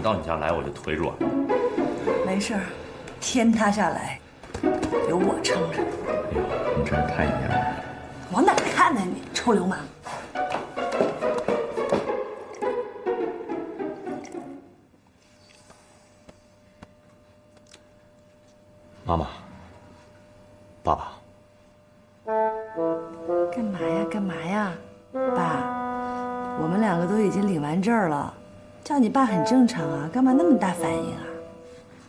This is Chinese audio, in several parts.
到你家来我就腿软。没事儿，天塌下来有我撑着。哎呦，你真是太娘了！往哪看呢你，臭流氓！妈妈，爸爸，干嘛呀？干嘛呀？爸，我们两个都已经领完证了，叫你爸很正常啊，干嘛那么大反应啊？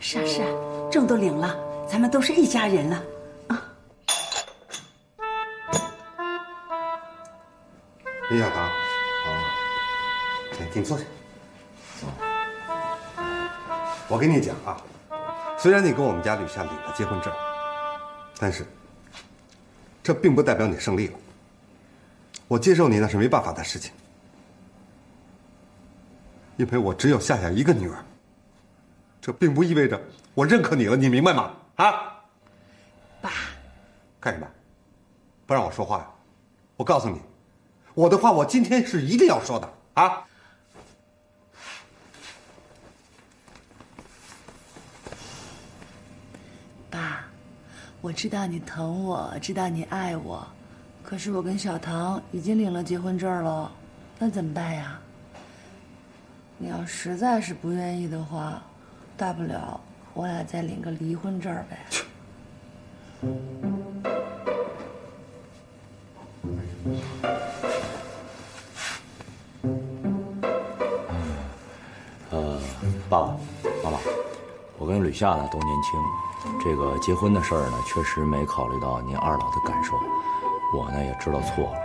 是啊是啊，证都领了，咱们都是一家人了啊。李小堂，请坐下。我跟你讲啊，虽然你跟我们家吕夏领了结婚证，但是这并不代表你胜利了。我接受你那是没办法的事情，因为我只有夏夏一个女儿，这并不意味着我认可你了，你明白吗？啊，爸，干什么？不让我说话呀？我告诉你，我的话我今天是一定要说的啊！爸，我知道你疼我，知道你爱我，可是我跟小唐已经领了结婚证了，那怎么办呀？你要实在是不愿意的话，大不了我俩再领个离婚证呗。爸爸妈妈，我跟吕夏呢都年轻，这个结婚的事儿呢，确实没考虑到您二老的感受，我呢也知道错了。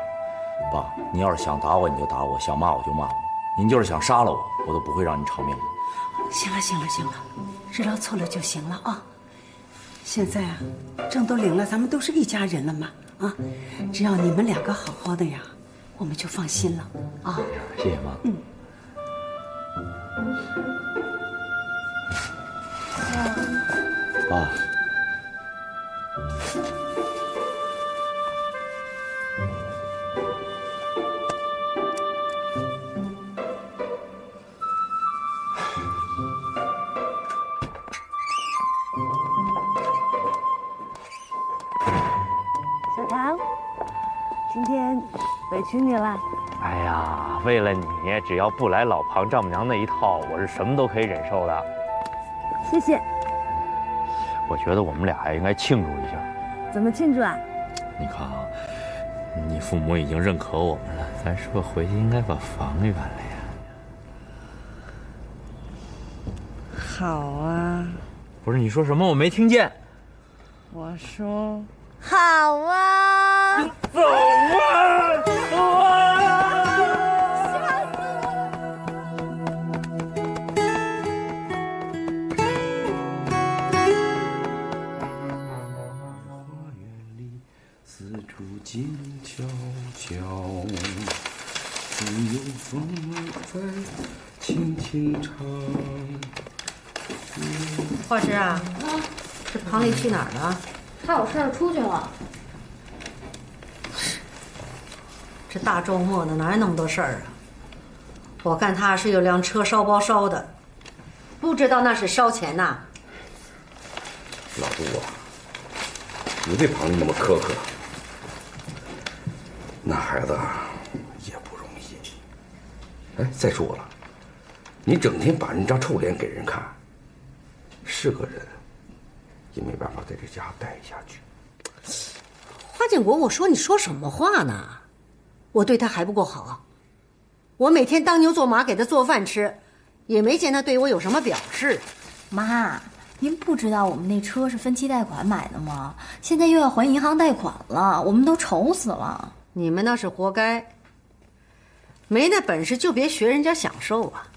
爸，您要是想打我你就打我，想骂我就骂我，您就是想杀了我，我都不会让您偿命的。行了行了行了，知道错了就行了啊。现在啊，证都领了，咱们都是一家人了嘛啊，只要你们两个好好的呀，我们就放心了啊。谢谢妈。爸，小唐，今天委屈你了。哎呀，为了你，只要不来老庞丈母娘那一套，我是什么都可以忍受的。谢谢。我觉得我们俩应该庆祝一下。怎么庆祝啊？你看啊，你父母已经认可我们了，咱是不是回去应该把房圆了呀？好啊。不是你说什么？我没听见。我说好啊。走啊！走啊！四处静悄悄，只有风在轻轻唱。华师啊，这庞丽去哪儿了？他有事儿出去了。这大周末的哪有那么多事儿啊？我看他是有辆车烧包烧的，不知道那是烧钱呐。老杜啊，你对庞丽那么苛刻，那孩子也不容易。哎，再说了，你整天把人张臭脸给人看，是个人也没办法在这家待下去。花建国，我说你说什么话呢？我对他还不够好？我每天当牛做马给他做饭吃，也没见他对我有什么表示。妈，您不知道我们那车是分期贷款买的吗？现在又要还银行贷款了，我们都愁死了。你们那是活该，没那本事就别学人家享受啊。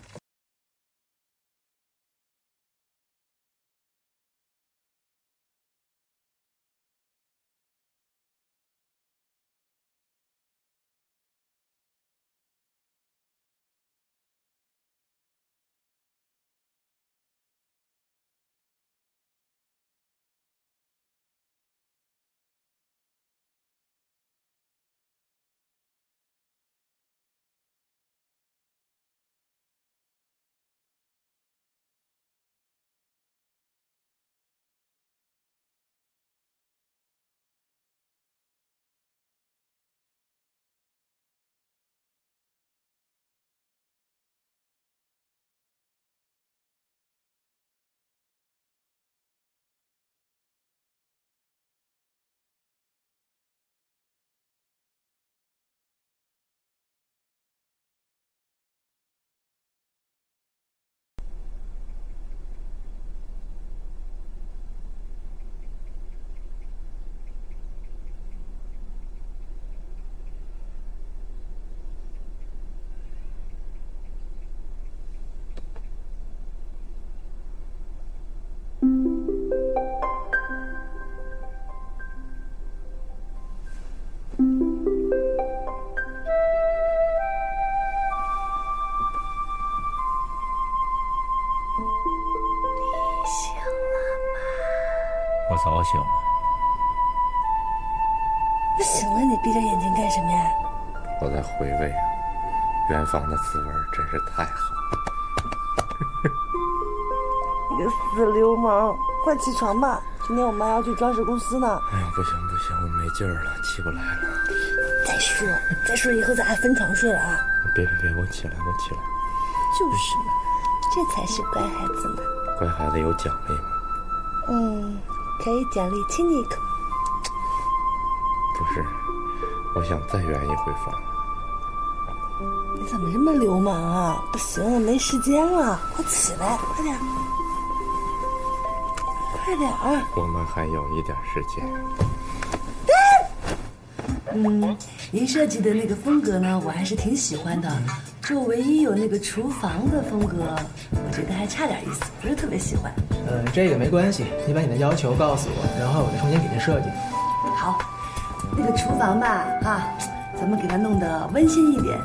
兴了。不行了，你闭着眼睛干什么呀？我在回味啊，远方的滋味真是太好了。你个死流氓，快起床吧！今天我妈要去装饰公司呢。哎呀，不行不行，我没劲儿了，起不来了。再说以后咱还分床睡了啊！别，我起来。就是嘛，这才是乖孩子嘛。乖孩子有奖励吗？可以奖励亲你一口。不是，我想再圆一回房。你怎么这么流氓啊？不行，我没时间了，快起来，快点儿！我们还有一点时间。您设计的那个风格呢，我还是挺喜欢的。就唯一有那个厨房的风格，我觉得还差点意思，不是特别喜欢。这个没关系，你把你的要求告诉我，然后我再重新给您设计。好，那个厨房吧，咱们给它弄得温馨一点，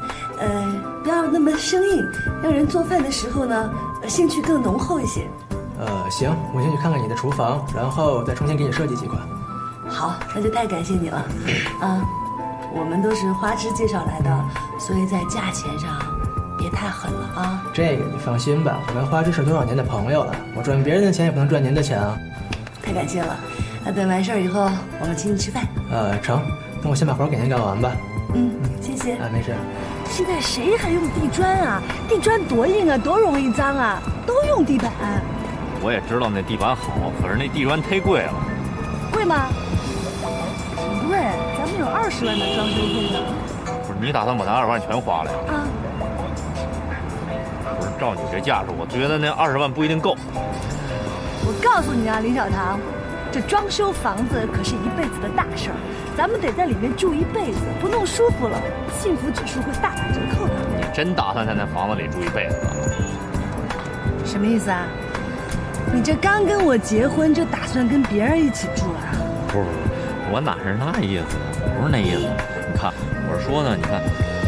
不要那么生硬，让人做饭的时候呢，兴趣更浓厚一些。行，我先去看看你的厨房，然后再重新给你设计几款。好，那就太感谢你了。我们都是花枝介绍来的，所以在价钱上别太狠了啊。这个你放心吧，我跟花枝是多少年的朋友了，我赚别人的钱也不能赚您的钱啊。太感谢了，那等完事儿以后，我们请你吃饭。成，那我先把活给您干完吧。谢谢。没事。现在谁还用地砖啊？地砖多硬啊，多容易脏啊，都用地板。我也知道那地板好，可是那地砖忒贵了。贵吗？不贵，咱们有20万的装修费呢。不是，你打算把那20万全花了呀？不是，照你这架势，我觉得那20万不一定够。我告诉你啊，林小棠，这装修房子可是一辈子的大事儿，咱们得在里面住一辈子，不弄舒服了，幸福指数会大打折扣的。你真打算在那房子里住一辈子啊？什么意思啊？你这刚跟我结婚就打算跟别人一起住啊？不是，我哪是那意思？不是那意思。你看，我是说呢，你看，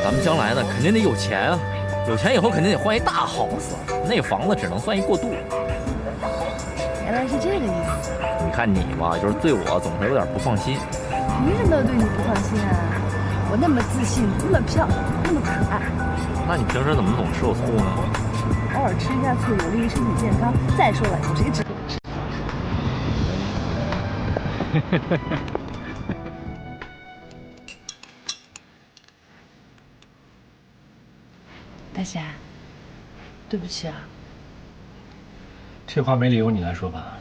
咱们将来呢肯定得有钱啊，有钱以后肯定得换一大 house， 那房子只能算一过渡。原来是这个意思。你看你吧，就是对我总是有点不放心。凭什么对你不放心啊？我那么自信，那么漂亮，那么可爱。那你平时怎么总吃我醋呢？偶尔吃一下醋有利于身体健康。再说了，有谁知道？大侠，对不起啊。这话没理由你来说吧？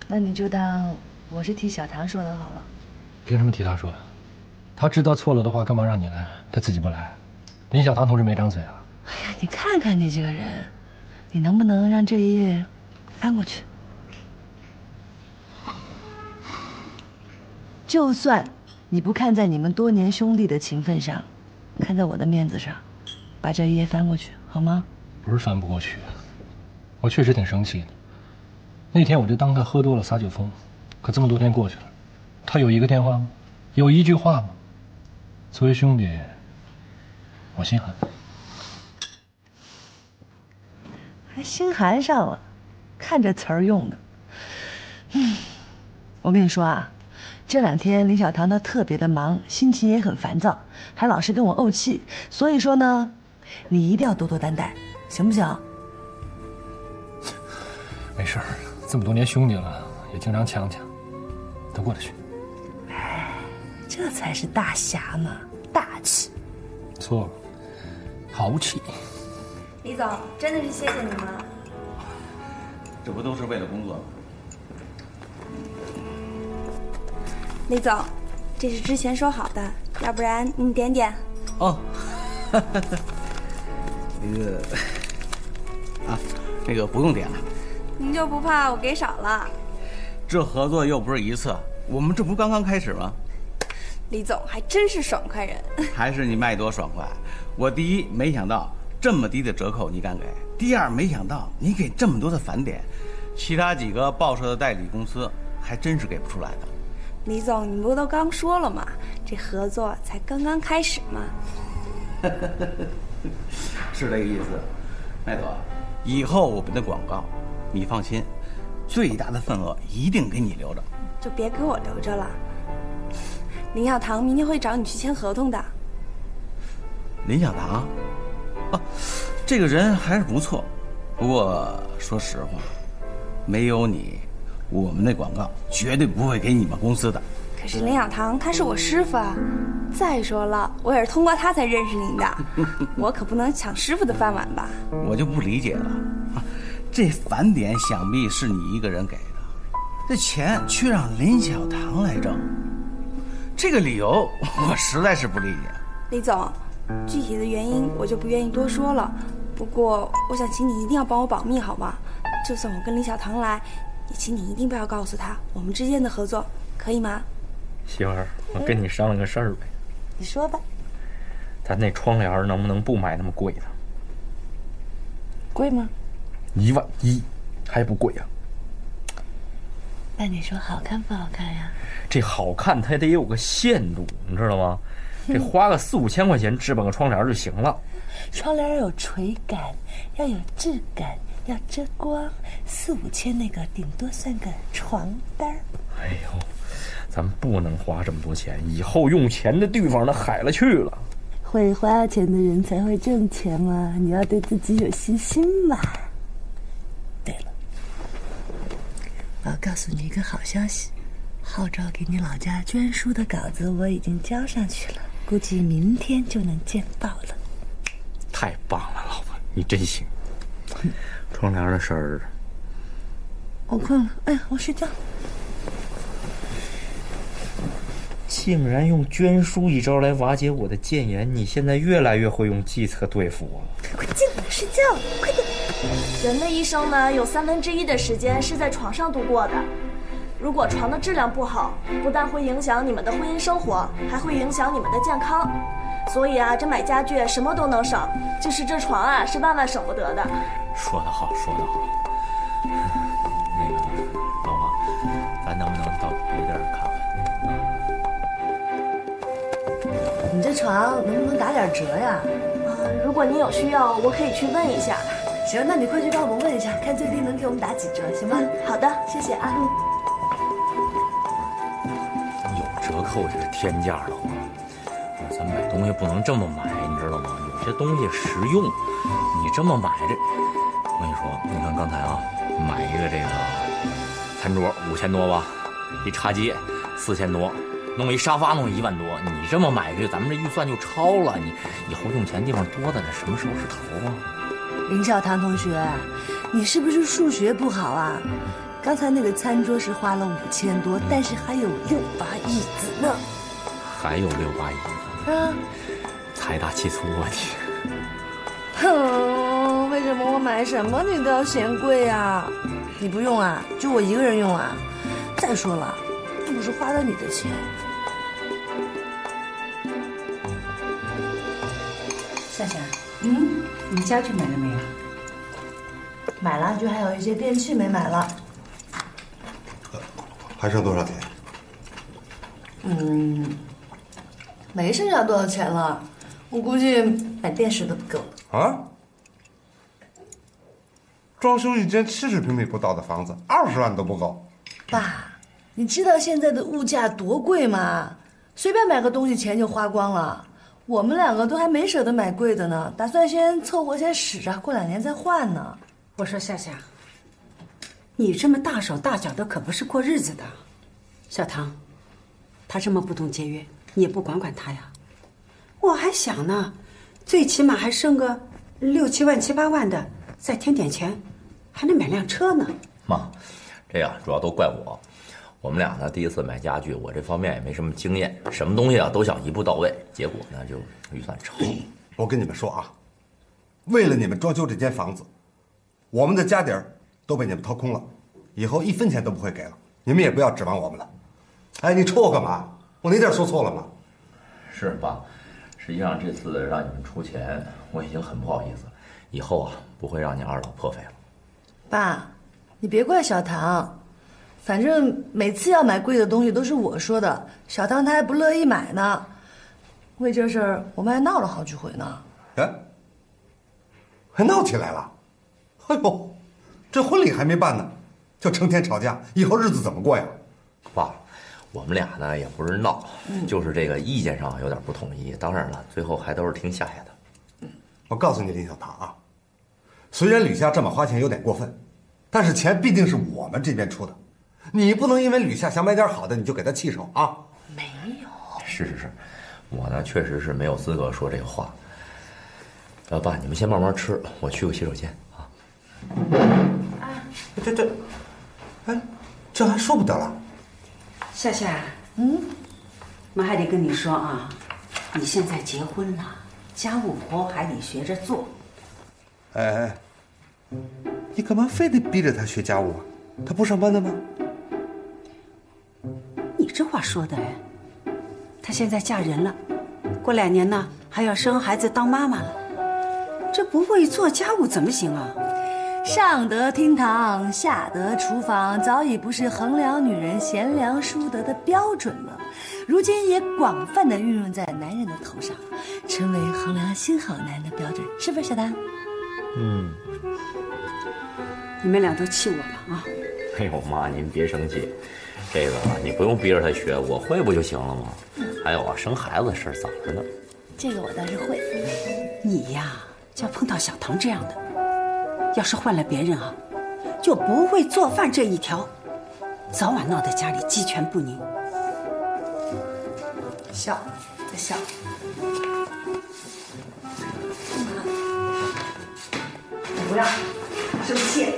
那你就当我是替小唐说的好了。凭什么替他说呀？他知道错了的话，干嘛让你来？他自己不来。林小棠同志没张嘴啊。哎呀，你看看你这个人，你能不能让这一夜翻过去？就算你不看在你们多年兄弟的情分上，看在我的面子上，把这一夜翻过去，好吗？不是翻不过去，我确实挺生气的。那天我就当他喝多了撒酒疯，可这么多天过去了，他有一个电话吗？有一句话吗？作为兄弟，我心寒。还心寒上了，看这词儿用的。我跟你说啊，这2天林小棠她特别的忙，心情也很烦躁，还老是跟我怄气。所以说呢，你一定要多多担待，行不行？没事儿，这么多年兄弟了，也经常呛呛，都过得去。哎，这才是大侠嘛，大气。错了，豪气。李总，真的是谢谢你们。这不都是为了工作吗？李总，这是之前说好的，要不然你点点。哦，那个不用点了。您就不怕我给少了？这合作又不是一次，我们这不刚刚开始吗？李总还真是爽快人。还是你卖多爽快。我第一没想到这么低的折扣你敢给，第二没想到你给这么多的返点，其他几个报社的代理公司还真是给不出来的。李总，你不都刚说了吗？这合作才刚刚开始嘛。是这个意思。麦朵，以后我们的广告你放心，最大的份额一定给你留着。就别给我留着了。林小棠明天会找你去签合同的。林小棠，哦，这个人还是不错，不过说实话，没有你，我们那广告绝对不会给你们公司的。可是林小棠他是我师傅啊，再说了，我也是通过他才认识您的，我可不能抢师傅的饭碗吧？我就不理解了，这返点想必是你一个人给的，这钱却让林小棠来挣，这个理由我实在是不理解。李总，具体的原因我就不愿意多说了，不过我想请你一定要帮我保密，好吗？就算我跟林小棠来，也请你一定不要告诉他我们之间的合作，可以吗？媳妇儿，我跟你商量个事儿呗。你说吧。咱那窗帘能不能不买那么贵的？贵吗11000，还不贵啊？那你说好看不好看呀？这好看它得有个限度，你知道吗？这花个4、5千块钱置办个窗帘就行了。窗帘要有垂感，要有质感，要遮光，4、5千那个顶多算个床单。哎呦，咱不能花这么多钱，以后用钱的地方那海了去了。会花钱的人才会挣钱嘛，你要对自己有信心嘛。对了，我要告诉你一个好消息，号召给你老家捐书的稿子我已经交上去了，估计明天就能见报了。太棒了，老婆，你真行。窗帘的事儿，我困了，哎呀，我睡觉。竟然用捐书一招来瓦解我的谏言，你现在越来越会用计策对付我了。快进来睡觉，快点！人的一生呢，有1/3的时间是在床上度过的。如果床的质量不好，不但会影响你们的婚姻生活，还会影响你们的健康。所以啊，这买家具什么都能省，就是这床啊，是万万省不得的。说得好，说得好。那个，老婆，咱能不能到别地儿看看？你这床能不能打点折呀？如果你有需要，我可以去问一下。行，那你快去帮我们问一下，看最低能给我们打几折，行吗？好的，谢谢啊。有折扣就是天价了，好吗？咱买东西不能这么买，你知道吗？有些东西实用，你这么买这，我跟你说，你看刚才啊，买一个这个餐桌5000多吧，一茶几4000多。弄一沙发弄1万多，你这么买去，咱们这预算就超了。你以后用钱地方多的，这什么时候是头啊？林小棠同学，你是不是数学不好啊？刚才那个餐桌是花了5000多，但是还有6把椅子呢。还有6把椅子？啊，财大气粗啊你！哼，为什么我买什么你都要嫌贵啊？你不用啊，就我一个人用啊。再说了，这不是花了你的钱。夏夏，你家具买了没有？买了，就还有一些电器没买了。还剩多少钱？没剩下多少钱了，我估计买电视都不够。啊？装修一间70平米不到的房子，20万都不够。爸，你知道现在的物价多贵吗？随便买个东西钱就花光了。我们两个都还没舍得买贵的呢，打算先凑合先使着，过2年再换呢。我说夏夏，你这么大手大脚的可不是过日子的。小唐，他这么不懂节约，你也不管管他呀？我还想呢，最起码还剩个6、7万、7、8万的，再添点钱，还能买辆车呢。妈，这样主要都怪我。我们俩呢，第一次买家具，我这方面也没什么经验，什么东西啊都想一步到位，结果呢就预算超。我跟你们说啊，为了你们装修这间房子，我们的家底儿都被你们掏空了，以后1分钱都不会给了，你们也不要指望我们了。哎，你戳我干嘛？我哪点说错了吗？是爸，实际上这次让你们出钱，我已经很不好意思了，以后啊不会让你二老破费了。爸，你别怪小唐。反正每次要买贵的东西都是我说的，小唐他还不乐意买呢。为这事儿我们还闹了好几回呢。哎，还闹起来了？哎呦，这婚礼还没办呢，就成天吵架，以后日子怎么过呀？爸，我们俩呢也不是闹，就是这个意见上有点不统一。当然了，最后还都是听夏夏的。我告诉你，林小棠啊，虽然吕夏这么花钱有点过分，但是钱毕竟是我们这边出的，你不能因为吕夏想买点好的你就给他气手啊。没有。是，我呢确实是没有资格说这个话。爸，你们先慢慢吃，我去个洗手间啊。这，哎，这还说不得了。夏夏，妈还得跟你说啊，你现在结婚了，家务活还得学着做。哎，你干嘛非得逼着他学家务啊？他不上班的吗？你这话说的哎，她现在嫁人了，过2年呢还要生孩子当妈妈了，这不会做家务怎么行啊？上得厅堂，下得厨房，早已不是衡量女人贤良淑德的标准了，如今也广泛的运用在男人的头上，成为衡量新好男人的标准，是不是小丹？你们俩都气我了啊！哎呦妈，您别生气，这个你不用逼着他学，我会不就行了吗？还有啊，生孩子的事儿早着呢。这个我倒是会。你呀，就碰到小唐这样的，要是换了别人啊，就不会做饭这一条，早晚闹得家里鸡犬不宁。笑，再笑。你不要生气。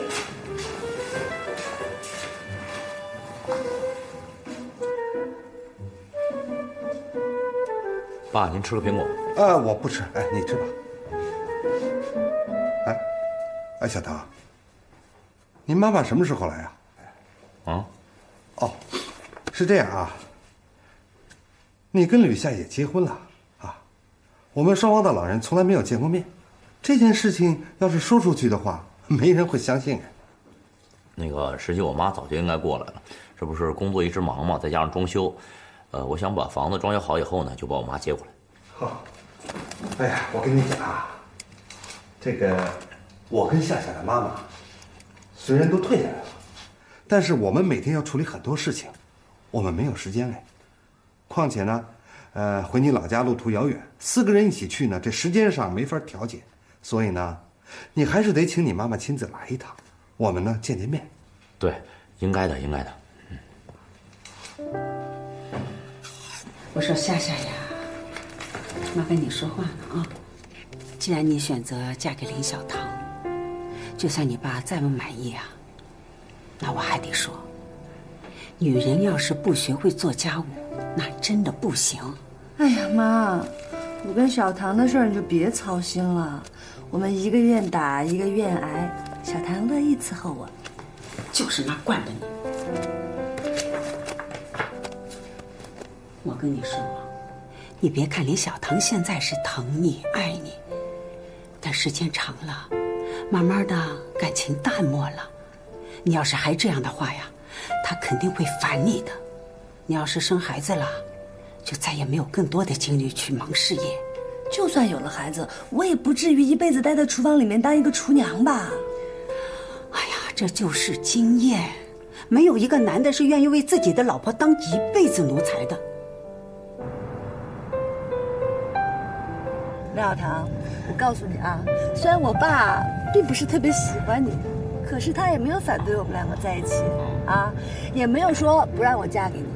爸，您吃个苹果。我不吃，哎，你吃吧。哎，小唐，您妈妈什么时候来呀？哦，是这样啊。你跟吕夏也结婚了啊，我们双方的老人从来没有见过面，这件事情要是说出去的话，没人会相信。那个，实际我妈早就应该过来了，这不是工作一直忙嘛，再加上装修，我想把房子装修好以后呢，就把我妈接过来。好，哎呀，我跟你讲啊，这个我跟夏夏的妈妈虽然都退下来了，但是我们每天要处理很多事情，我们没有时间哎。况且呢，回你老家路途遥远，4个人一起去呢，这时间上没法调节，所以呢，你还是得请你妈妈亲自来一趟，我们呢见见面。对，应该的，应该的。我说夏夏呀，妈跟你说话呢啊。既然你选择嫁给林小棠，就算你爸再不满意啊，那我还得说，女人要是不学会做家务，那真的不行。哎呀妈，我跟小唐的事儿你就别操心了，我们一个愿打一个愿挨，小唐乐意伺候我。就是妈惯着你。我跟你说，你别看林小棠现在是疼你爱你，但时间长了，慢慢的感情淡漠了。你要是还这样的话呀，他肯定会烦你的。你要是生孩子了，就再也没有更多的精力去忙事业。就算有了孩子，我也不至于一辈子待在厨房里面当一个厨娘吧。哎呀，这就是经验，没有一个男的是愿意为自己的老婆当一辈子奴才的。廖小棠，我告诉你啊，虽然我爸并不是特别喜欢你，可是他也没有反对我们两个在一起啊，也没有说不让我嫁给你。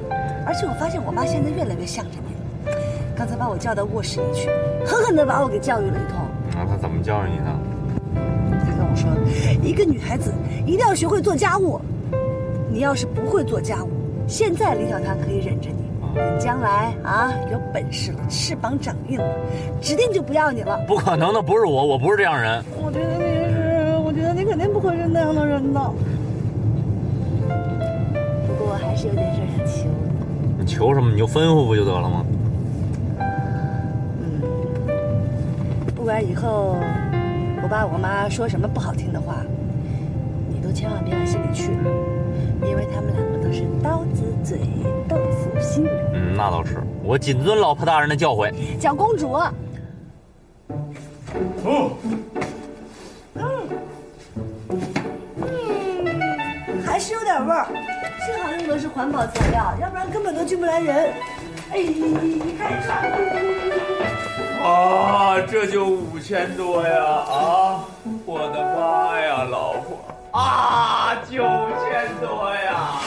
而且我发现我妈现在越来越向着你了，刚才把我叫到卧室里去，狠狠地把我给教育了一通。他怎么教育你的？他跟我说，一个女孩子一定要学会做家务。你要是不会做家务，现在林小棠可以忍着你，等将来啊有本事了，翅膀长硬了，指定就不要你了。不可能的，不是我不是这样人。我觉得你是，我觉得你肯定不会是那样的人的。不过我还是有点事想求你。你求什么？你就吩咐不就得了吗？不管以后我爸我妈说什么不好听的话，你都千万别往心里去，因为他们两个都是刀子嘴豆腐心。那倒是，我谨遵老婆大人的教诲。小公主。还是是有点味儿。幸好用的是环保材料，要不然根本都进不来人。哎，开窗！啊，这就5000多呀！啊，我的妈呀，老婆！啊，9000多呀！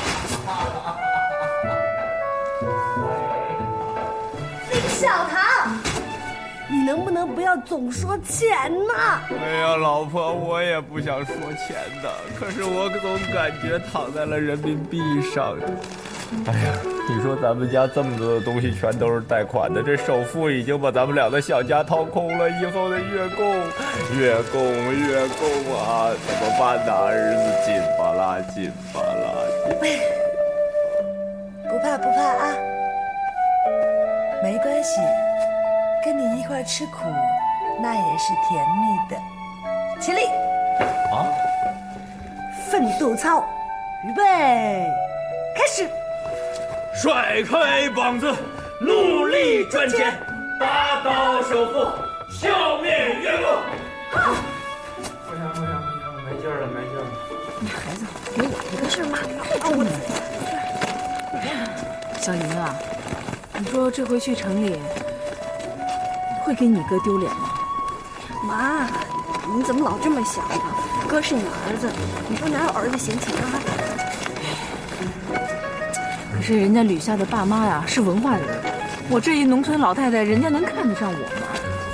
林小棠，你能不能不要总说钱呢？哎呀，老婆，我也不想说钱的，可是我总感觉躺在了人民币上。哎呀，你说咱们家这么多的东西全都是贷款的，这首付已经把咱们俩的小家掏空了，以后的月供啊，怎么办呢？日子紧巴啦，紧巴啦！不怕啊，没关系，跟你一块吃苦，那也是甜蜜的。起立！啊！奋斗操，预备，开始！甩开膀子，努力赚钱，达到首富，消灭月供。不行，没劲儿了。你孩子给我一个劲儿骂你，快住嘴！小林啊，你说这回去城里会给你哥丢脸吗？妈，你怎么老这么想呢？哥是你儿子，你说哪有儿子闲情啊？可是人家吕夏的爸妈呀是文化人，我这一农村老太太，人家能看得上我吗？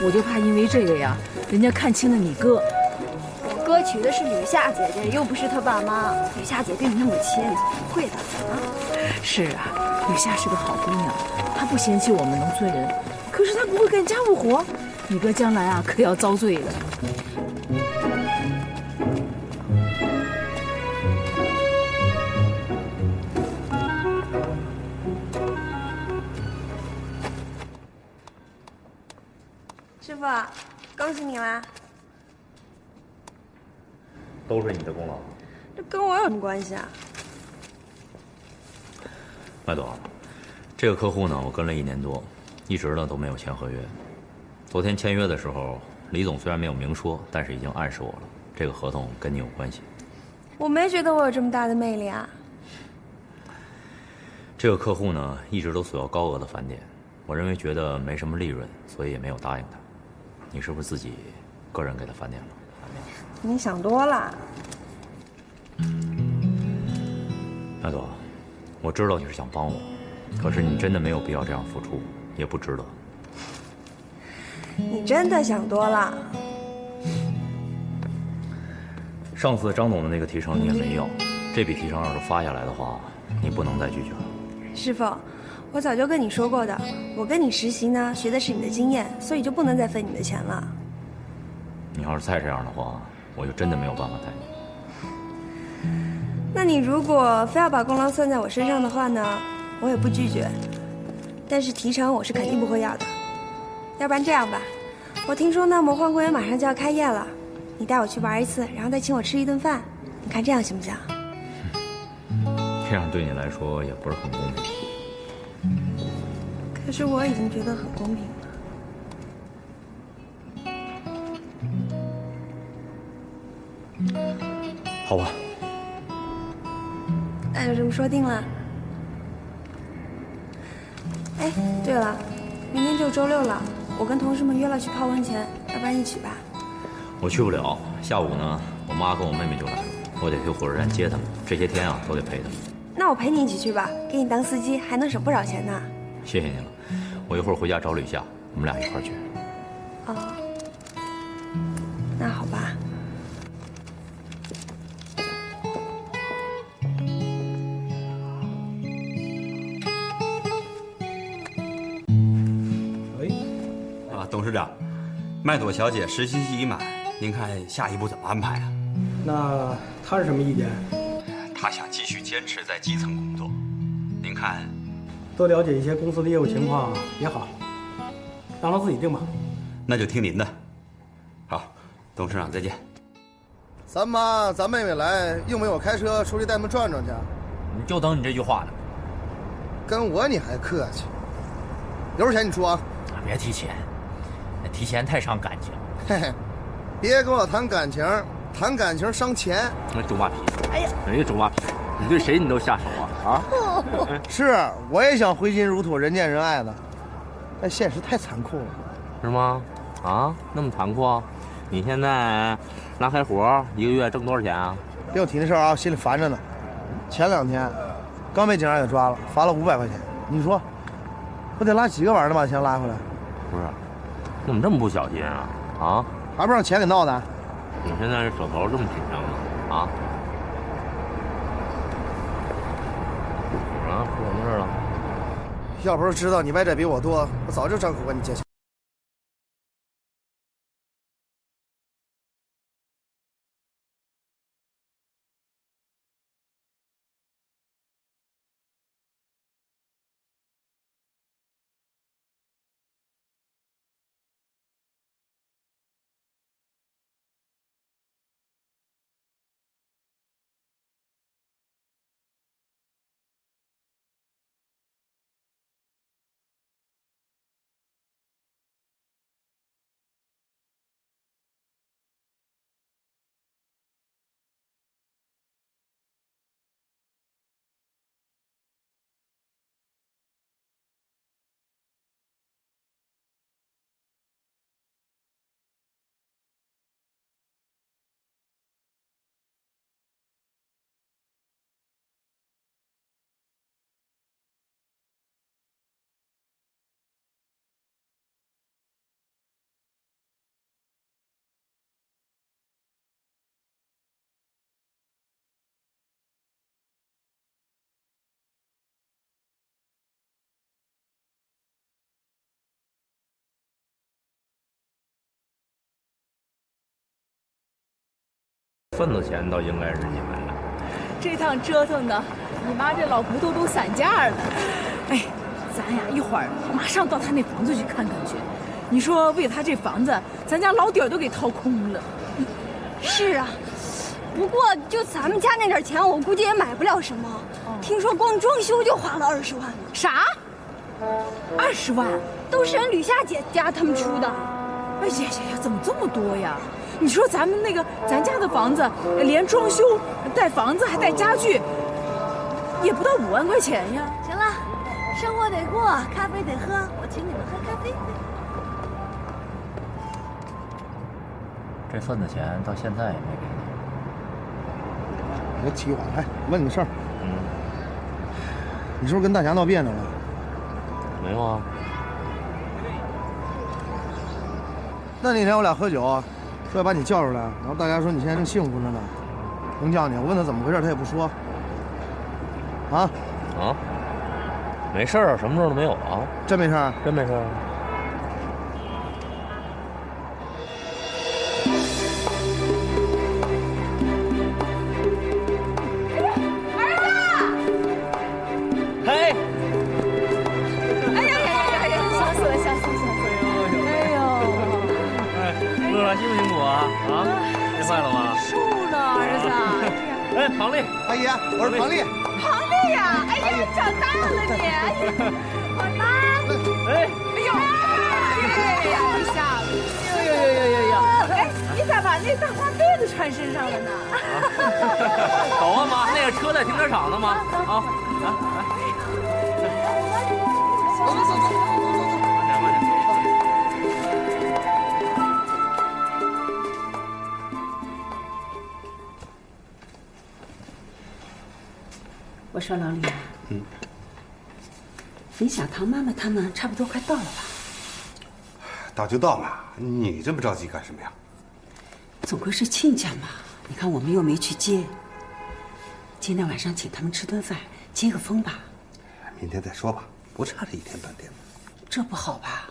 我就怕因为这个呀，人家看轻了你哥。我哥娶的是吕夏姐姐，又不是他爸妈。吕夏姐跟你那么亲，不会的啊。是啊，吕夏是个好姑娘，她不嫌弃我们农村人，可是她不会干家务活，你哥将来啊可要遭罪了。师傅，恭喜你啦！都是你的功劳。这跟我有什么关系啊？麦总，这个客户呢，我跟了1年多，一直呢都没有签合约。昨天签约的时候，李总虽然没有明说，但是已经暗示我了，这个合同跟你有关系。我没觉得我有这么大的魅力啊。这个客户呢，一直都索要高额的返点，我认为觉得没什么利润，所以也没有答应他。你是不是自己个人给他返点了？你想多了。麦总，我知道你是想帮我，可是你真的没有必要这样付出，也不值得。你真的想多了。上次张总的那个提成你也没要，这笔提成要是发下来的话，你不能再拒绝了。师傅，我早就跟你说过的，我跟你实习呢，学的是你的经验，所以就不能再分你的钱了。你要是再这样的话，我就真的没有办法带你。那你如果非要把功劳算在我身上的话呢，我也不拒绝。但是提成我是肯定不会要的。要不然这样吧，我听说呢魔幻公园马上就要开业了，你带我去玩一次，然后再请我吃一顿饭，你看这样行不行？这样对你来说也不是很公平。可是我已经觉得很公平了。好吧，那就这么说定了。哎，对了，明天就周6了，我跟同事们约了去泡温泉，要不然一起吧？我去不了，下午呢，我妈跟我妹妹就来了，我得去火车站接他们，这些天啊都得陪他们。那我陪你一起去吧，给你当司机还能省不少钱呢。谢谢你了，我一会儿回家找吕夏，我们俩一块儿去。哦，那好吧。董事长，麦朵小姐实习期已满，您看下一步怎么安排啊？那她是什么意见？她想继续坚持在基层工作，您看，多了解一些公司的业务情况也好，让她自己定吧。那就听您的。好，董事长再见。咱妈咱妹妹来，用不用我开车出去带他们转转去？你就等你这句话呢。跟我你还客气？有多少钱你出啊？别提钱。提钱太伤感情，嘿嘿，别跟我谈感情，谈感情伤钱。那周扒皮，哎呀，周扒皮，你对谁你都下手啊？是，我也想挥金如土、人见人爱的，但现实太残酷了。是吗？啊，那么残酷啊？你现在拉开活，一个月挣多少钱啊？别提那事儿啊，心里烦着呢。前2天刚被警察给抓了，罚了500块钱。你说我得拉几个碗能把钱拉回来？不是，你怎么这么不小心啊？啊？还不让钱给闹的？你现在这手头这么紧张吗？啊？啊？出什么事了？要不是知道你歪债比我多，我早就张口跟你借钱。份子钱倒应该是你们的。这趟折腾的，你妈这老骨头都散架了。哎，咱呀一会儿马上到他那房子去看看去。你说为他这房子，咱家老底儿都给掏空了。是啊，不过就咱们家那点钱，我估计也买不了什么。听说光装修就花了20万。啥？20万？都是人吕夏姐家他们出的。哎呀呀呀，怎么这么多呀？你说咱家的房子，连装修、带房子还带家具，也不到5万块钱呀。行了，生活得过，咖啡得喝，我请你们喝咖啡。这份子钱到现在也没给你。别提我了，哎，问你个事儿。你是不是跟大侠闹别扭了？没有啊。那天我俩喝酒，说要把你叫出来，然后大家说你现在正幸福着呢，能叫你。我问他怎么回事，他也不说。啊？没事儿，什么事都没有啊。真没事儿？真没事儿。嘿！哎呀呀呀呀！想死了，想死了，想死了！哎呦！乐乐辛不辛苦啊？累坏了吗？瘦了，儿子。哎，庞丽，阿姨，我是庞丽。庞丽呀！哎呀，长大了你！哎呀，我妈！哎呦！哎呀，一下子！哎，你咋把那大花被子穿身上了呢？走啊妈，那个车在停车场呢吗？啊，来。我说老李，李小棠妈妈他们差不多快到了吧？到就到嘛，你这么着急干什么呀？总归是亲家嘛，你看我们又没去接，今天晚上请他们吃顿饭，接个风吧。明天再说吧，不差这1天半天的。这不好吧？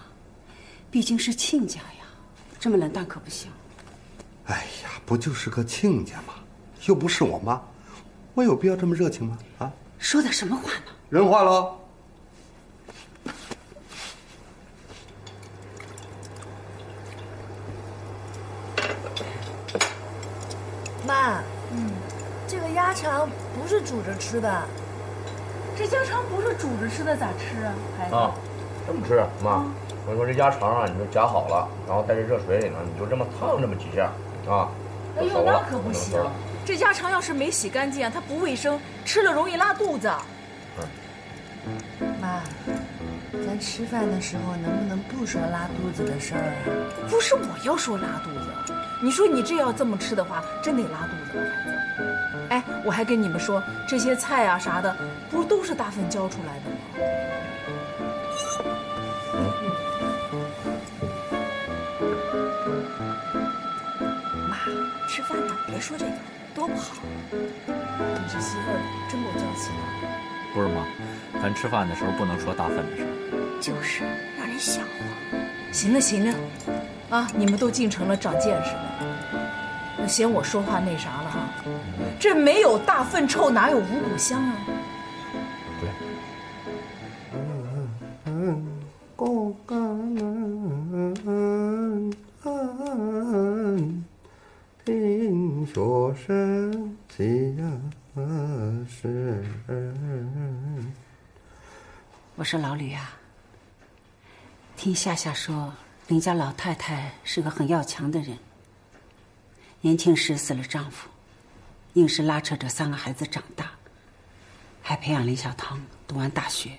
毕竟是亲家呀，这么冷淡可不行。哎呀，不就是个亲家吗？又不是我妈，我有必要这么热情吗？啊？说的什么话呢？人话喽。妈，这个鸭肠不是煮着吃的。这家常不是煮着吃的，咋吃啊？孩子啊，这么吃，妈。我说这鸭肠啊，你就夹好了，然后在这热水里呢，你就这么烫这么几下啊。哎呦，那可不行，这鸭肠要是没洗干净，它不卫生，吃了容易拉肚子。妈，咱吃饭的时候能不能不说拉肚子的事儿啊？不是我要说拉肚子，你说你这要这么吃的话，真得拉肚子了，孩子。哎，我还跟你们说，这些菜啊啥的，不是都是大粪浇出来的吗？妈，吃饭呢，别说这个，多不好。你这媳妇儿真够娇气的。不是妈，咱吃饭的时候不能说大粪的事儿。就是让人笑话。行了行了，啊，你们都进城了，长见识了。那嫌我说话那啥了哈？这没有大粪臭，哪有五谷香啊？听说声起呀是。我说老吕啊，听夏夏说，林家老太太是个很要强的人，年轻时死了丈夫，硬是拉扯着3个孩子长大，还培养林小棠读完大学。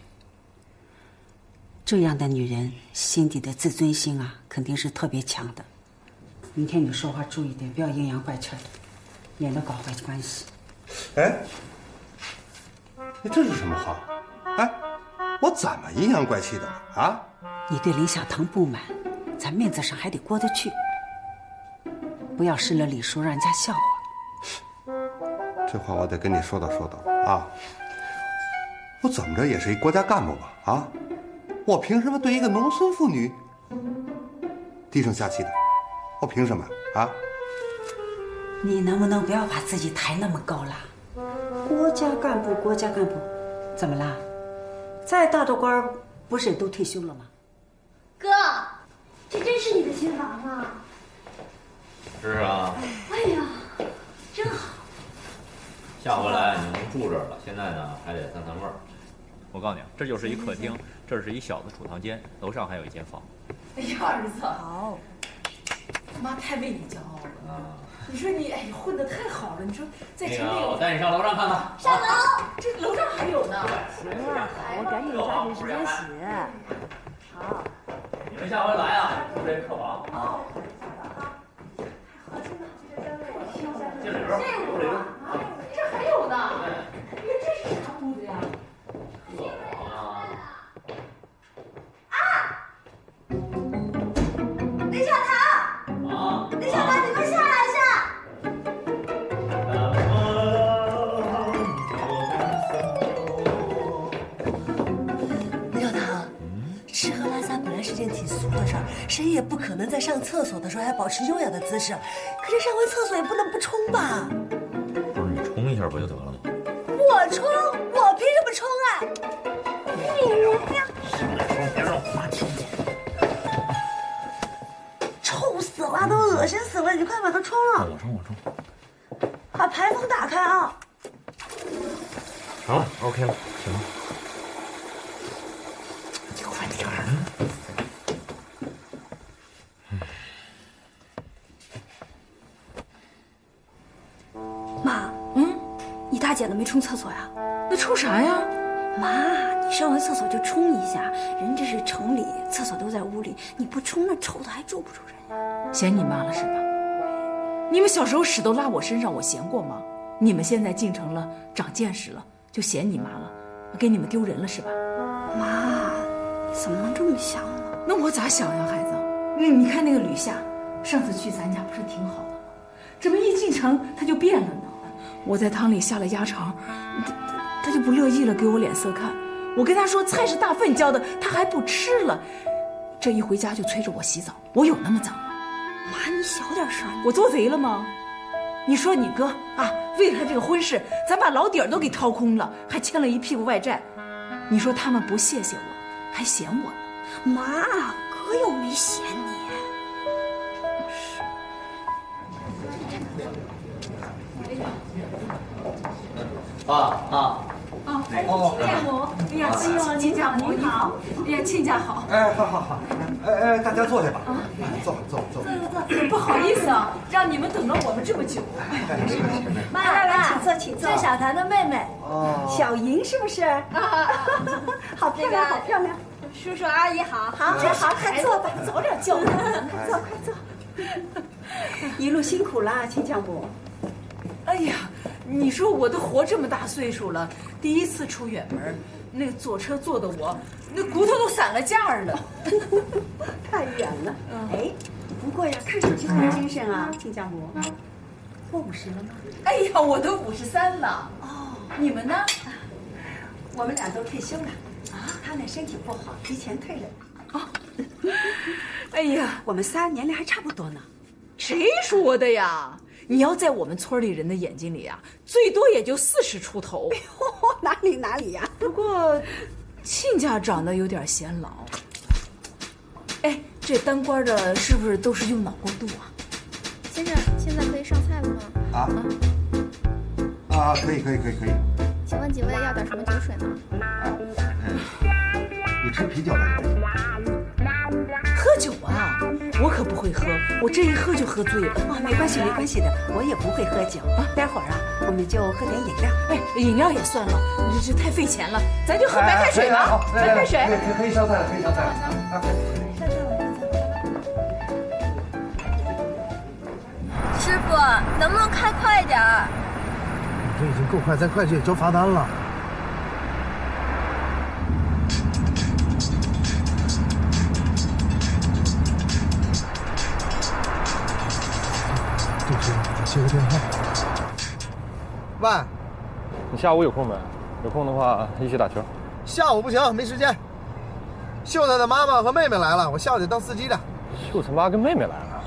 这样的女人心底的自尊心啊，肯定是特别强的。明天你说话注意点，不要阴阳怪气的，免得搞坏关系。哎，你这是什么话？哎，我怎么阴阳怪气的了啊？你对林小棠不满，咱面子上还得过得去，不要失了礼数，让人家笑话。这话我得跟你说道说道啊！我怎么着也是一国家干部吧？啊，我凭什么对一个农村妇女低声下气的？我凭什么啊？你能不能不要把自己抬那么高了？国家干部，国家干部，怎么啦？再大的官儿，不是也都退休了吗？哥，这真是你的新房啊！是啊。哎呀，真好。下回来你能住这儿了，现在呢还得散散味儿。我告诉你，这就是一客厅，这是一小的储藏间，楼上还有一间房。哎呀，儿子好，妈太为你骄傲了。你说你哎，混得太好了。你说在城里，我带你上楼上看看。上楼，这楼上还有呢。行了，好，我赶紧抓紧时间洗。好，你们下回来啊，住这客房。哦。进里边，屋里边。这还有呢。哎，这是啥屋子呀？客房啊。林小棠。啊。林小棠，你快下来一下。林小棠，吃喝拉撒本来是件挺俗的事儿，谁也不可能在上厕所的时候还保持优雅的姿势。可是上完厕所也不能不冲吧？不是你冲一下不就得了吗？我冲，我凭什么冲啊？别让我妈听见。臭死了，都恶心死了！你快把它冲了。我冲。把排风打开啊！成了 ，OK 了，行了。你快点儿。妈，你大姐的没冲厕所呀？那冲啥呀？妈，你上完厕所就冲一下，人这是城里，厕所都在屋里，你不冲那臭的还住不住人呀？嫌你妈了是吧？你们小时候屎都拉我身上，我嫌过吗？你们现在进城了，长见识了，就嫌你妈了，给你们丢人了是吧？妈，怎么能这么想呢？那我咋想呀，孩子？你看那个吕夏，上次去咱家不是挺好的吗？怎么一进城他就变了呢？我在汤里下了鸭肠，他就不乐意了，给我脸色看。我跟他说菜是大粪浇的，他还不吃了。这一回家就催着我洗澡，我有那么脏吗？妈，你小点声！我做贼了吗？你说你哥啊，为了他这个婚事，咱把老底儿都给掏空了，还欠了一屁股外债。你说他们不谢谢我，还嫌我呢？妈，哥又没嫌你。爸啊！哎，亲家母，哎呀，亲家母，您好，哎呀，亲家好。哎，好，哎，大家坐下吧。坐。不好意思啊，让你们等了我们这么久。来，请坐。这小谭的妹妹，小莹是不是？好漂亮，好漂亮。叔叔阿姨好。好，快坐吧，早点叫他们。快坐。一路辛苦了，亲家母。哎呀，你说我都活这么大岁数了，第一次出远门，那坐车坐的我，那骨头都散了架了。太远了。哎，不过呀，看上去很精神啊，亲家母。过50了吗？哎呀，我都53了。哦，你们呢？我们俩都退休了。他呢身体不好，提前退了。哦，哎呀，我们仨年龄还差不多呢。谁说的呀？你要在我们村里人的眼睛里啊，最多也就40出头。哪里呀？不过，亲家长得有点显老。哎，这当官的是不是都是用脑过度啊？先生，现在可以上菜了吗？可以。请问几位要点什么酒水呢？你吃啤酒的人？喝酒啊，我可不会喝，我这一喝就喝醉了。没关系的，我也不会喝酒。待会儿啊，我们就喝点饮料。哎，饮料也算了，这太费钱了，咱就喝白开水吧。白开水。可以上菜了。上菜了。师傅，能不能开快点儿？这已经够快，再快就得交罚单了。接个电话。喂，你下午有空没？有空的话一起打球。下午不行，没时间。秀才的妈妈和妹妹来了，我下午得当司机的。秀才妈跟妹妹来了？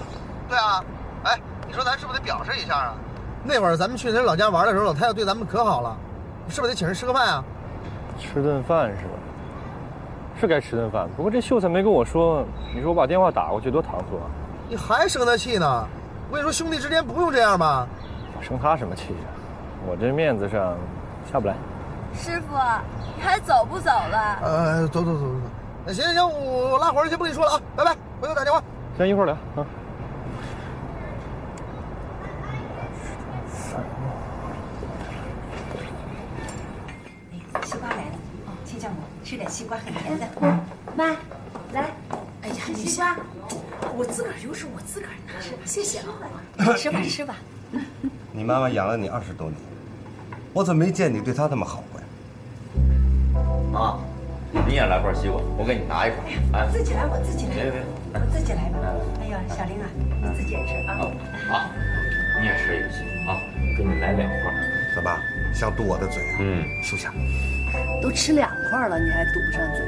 对啊。哎，你说咱是不是得表示一下啊？那会儿咱们去人老家玩的时候，老太太对咱们可好了，是不是得请人吃个饭啊？吃顿饭是吧？是该吃顿饭，不过这秀才没跟我说，你说我把电话打过去多唐突啊！你还生他气呢？我跟你说，兄弟之间不用这样吧？我生他什么气呀？我这面子上下不来。师傅，你还走不走了？走。那行，我拉活了，先不跟你说了啊，拜拜，回头打电话。先一会儿聊啊。西瓜来了，亲家母，吃点西瓜，很甜的。妈，来。哎呀，西瓜，我自个儿有手，我自个儿拿。谢谢啊。吃吧。你妈妈养了你20多年，我怎么没见你对她那么好过呀？妈，你也来块西瓜，我给你拿一块。哎，自己来，我自己来。别，我自己来吧。哎呀，小玲啊，你自己也吃啊。好，你也吃一个西瓜啊，给你来2块。怎么想堵我的嘴啊？收下。都吃2块了，你还堵不上嘴？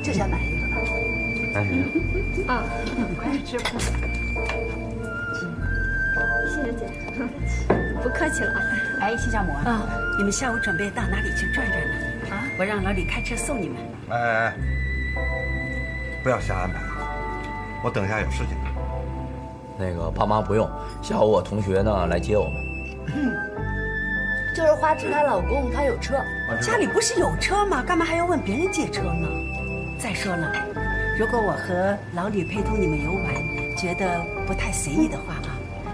这下买一个吧。来，快吃吧。谢谢姐，不客气了。哎，亲家母啊，你们下午准备到哪里去转转呢？啊，我让老李开车送你们。哎，不要瞎安排，我等一下有事情。那个爸妈不用，下午我同学呢来接我们。就是花枝她老公，他有车。家里不是有车吗？干嘛还要问别人借车呢？再说了，如果我和老李陪同你们游玩，觉得不太随意的话啊，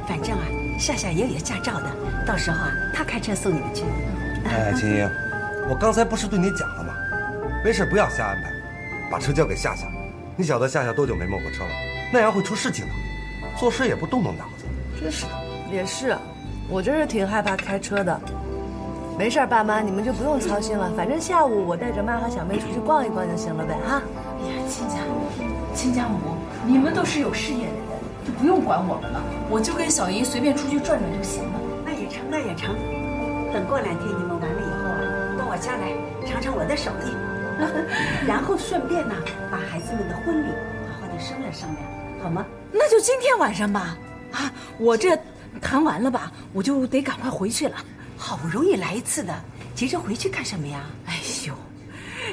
反正啊，夏夏也有驾照的，到时候啊，他开车送你们去。哎，秦英，我刚才不是对你讲了吗？没事不要瞎安排，把车交给夏夏。你晓得夏夏多久没摸过车了？那样会出事情的。做事也不动动脑子。真是的，也是，我真是挺害怕开车的。没事，爸妈，你们就不用操心了。反正下午我带着妈和小妹出去逛一逛就行了呗，哈。哎呀，亲家母，你们都是有事业的人，就不用管我们了。我就跟小姨随便出去转转就行了。那也成。等过2天你们完了以后啊，到我家来尝尝我的手艺，然后顺便呢，把孩子们的婚礼好好的商量，好吗？那就今天晚上吧。啊，我这谈完了吧，我就得赶快回去了。好不容易来一次的，急着回去干什么呀？哎呦，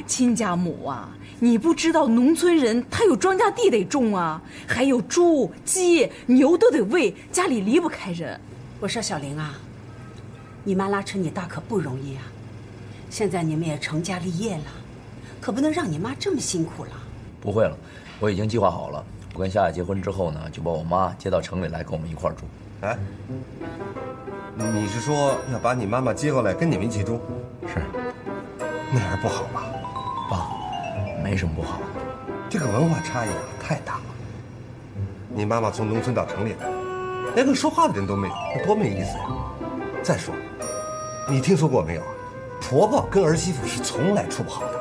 亲家母啊，你不知道农村人他有庄稼地得种啊，还有猪、鸡、牛都得喂，家里离不开人。我说小玲啊，你妈拉扯你大可不容易啊，现在你们也成家立业了，可不能让你妈这么辛苦了。不会了，我已经计划好了。我跟夏夏结婚之后呢，就把我妈接到城里来跟我们一块儿住。哎，你是说要把你妈妈接过来跟你们一起住？是。那样不好吧？爸，没什么不好。这个文化差异太大了。你妈妈从农村到城里来，连个说话的人都没有，那多没意思呀！再说，你听说过没有啊？婆婆跟儿媳妇是从来处不好的。